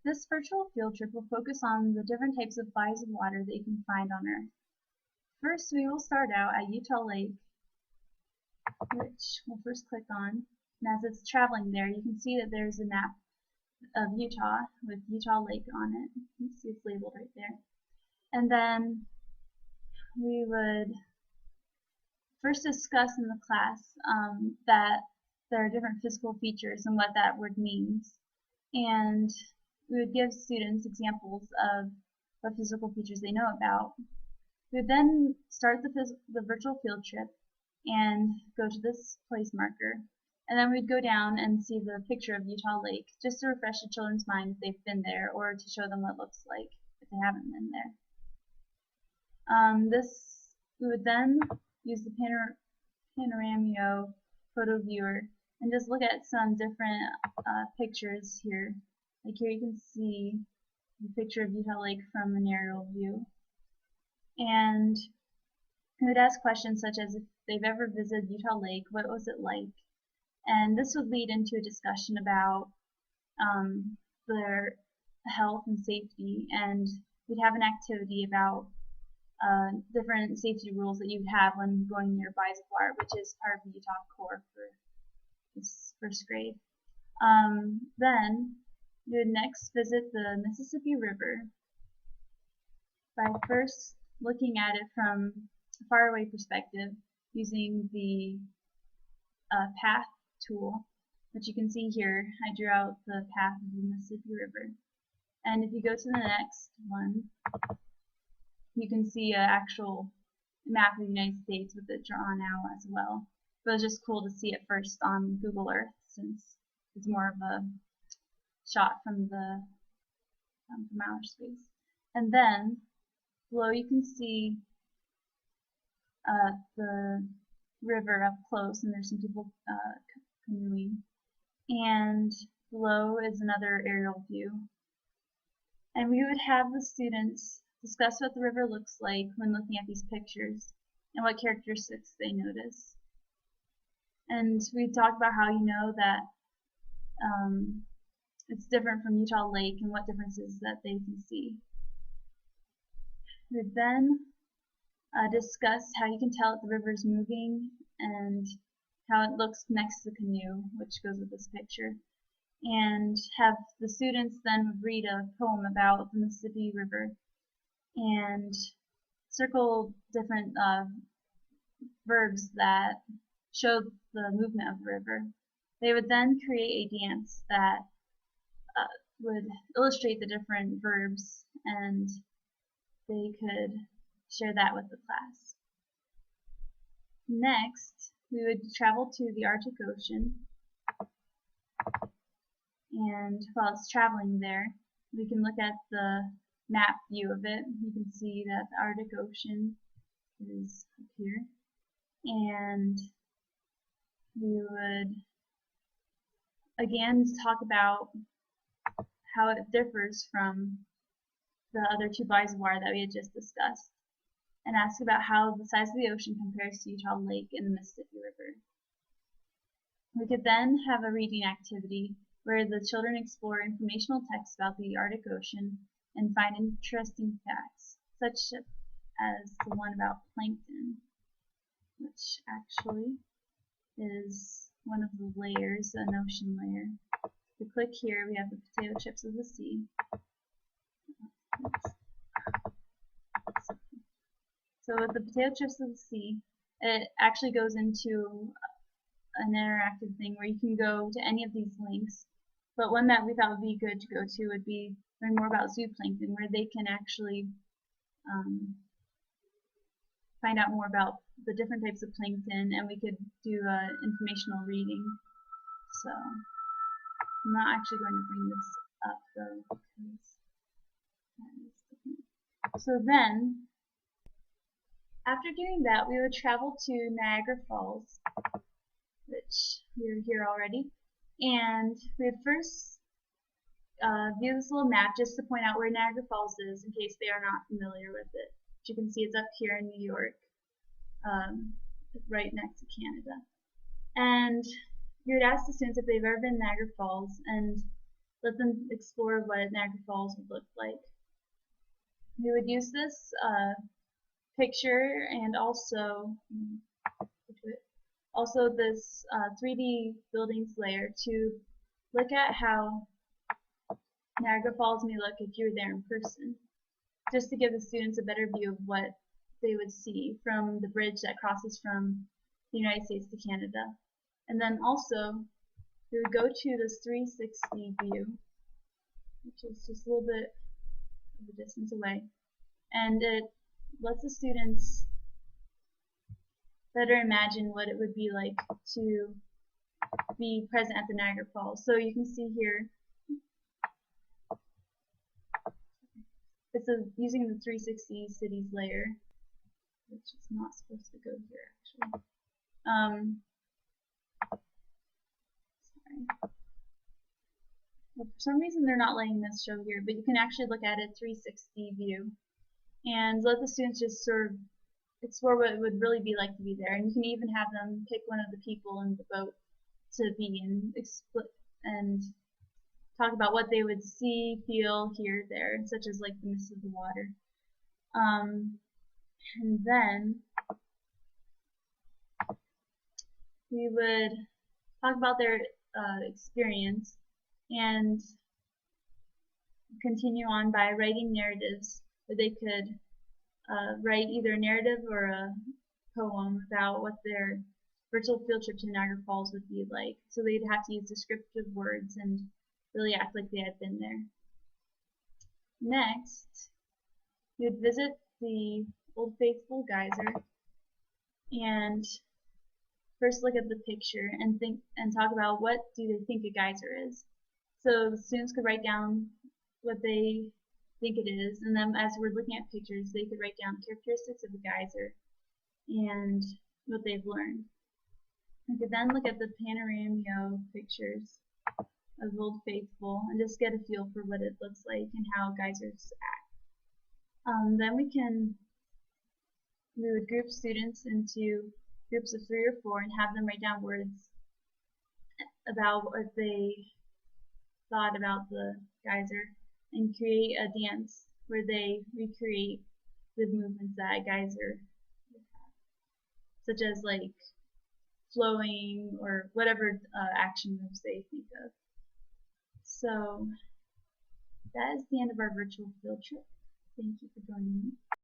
This virtual field trip will focus on the different types of bodies of water that you can find on Earth. First, we will start out at Utah Lake, which we'll first click on. And as it's traveling there, you can see that there's a map of Utah with Utah Lake on it. You can see it's labeled right there. And then we would first discuss in the class that there are different physical features and what that word means. And we would give students examples of what physical features they know about. We would then start the virtual field trip and go to this place marker. And then we'd go down and see the picture of Utah Lake, just to refresh the children's mind if they've been there, or to show them what it looks like if they haven't been there. We would then use the Panoramio photo viewer and just look at some different pictures here. Like here you can see the picture of Utah Lake from an aerial view. And we would ask questions such as if they've ever visited Utah Lake, what was it like? And this would lead into a discussion about their health and safety, and we'd have an activity about different safety rules that you'd have when going near bodies of water, which is part of the Utah Core for this first grade. Then we would next visit the Mississippi River by first looking at it from a faraway perspective using the path tool, which you can see here. I drew out the path of the Mississippi River. And if you go to the next one, you can see an actual map of the United States with it drawn out as well. But it's just cool to see it first on Google Earth, since it's more of a shot from from outer space. And then below you can see the river up close, and there's some people canoeing. And below is another aerial view. And we would have the students discuss what the river looks like when looking at these pictures and what characteristics they notice. And we talked about how you know that it's different from Utah Lake and what differences that they can see. We would then discuss how you can tell if the river is moving and how it looks next to the canoe, which goes with this picture. And have the students then read a poem about the Mississippi River and circle different verbs that show the movement of the river. They would then create a dance that would illustrate the different verbs, and they could share that with the class. Next, we would travel to the Arctic Ocean, and while it's traveling there, we can look at the map view of it. You can see that the Arctic Ocean is up here, and we would again talk about how it differs from the other two bodies of water that we had just discussed, and ask about how the size of the ocean compares to Utah Lake and the Mississippi River. We could then have a reading activity where the children explore informational texts about the Arctic Ocean and find interesting facts, such as the one about plankton, which actually is one of the layers, an ocean layer. If we click here, we have the potato chips of the sea. So with the potato chips of the sea, it actually goes into an interactive thing where you can go to any of these links. But one that we thought would be good to go to would be learn more about zooplankton, where they can actually find out more about the different types of plankton, and we could do informational reading. So I'm not actually going to bring this up though, because that is different. So then, after doing that, we would travel to Niagara Falls, which we're here already, and we would first view this little map just to point out where Niagara Falls is in case they are not familiar with it. As you can see, it's up here in New York, right next to Canada. And you would ask the students if they've ever been to Niagara Falls, and let them explore what Niagara Falls would look like. We would use this picture and also this 3D buildings layer to look at how Niagara Falls may look if you were there in person, just to give the students a better view of what they would see from the bridge that crosses from the United States to Canada. And then also, we would go to this 360 view, which is just a little bit of a distance away, and it lets the students better imagine what it would be like to be present at the Niagara Falls. So you can see here, it's using the 360 cities layer, which is not supposed to go here actually. Sorry. Well, for some reason they're not letting this show here, but you can actually look at it 360 view and let the students just sort of explore what it would really be like to be there. And you can even have them pick one of the people in the boat to be in and talk about what they would see, feel, hear there, such as like the mist of the water. And then we would talk about their experience and continue on by writing narratives where they could write either a narrative or a poem about what their virtual field trip to Niagara Falls would be like. So they'd have to use descriptive words and really act like they had been there. Next, you would visit the Old Faithful Geyser and first look at the picture and think and talk about what do they think a geyser is. So the students could write down what they think it is, and then as we're looking at pictures, they could write down characteristics of a geyser and what they've learned. We could then look at the panorama pictures of Old Faithful and just get a feel for what it looks like and how geysers act. Then we would group students into groups of 3 or 4 and have them write down words about what they thought about the geyser and create a dance where they recreate the movements that a geyser would have, such as like flowing or whatever action moves they think of. So that is the end of our virtual field trip. Thank you for joining me.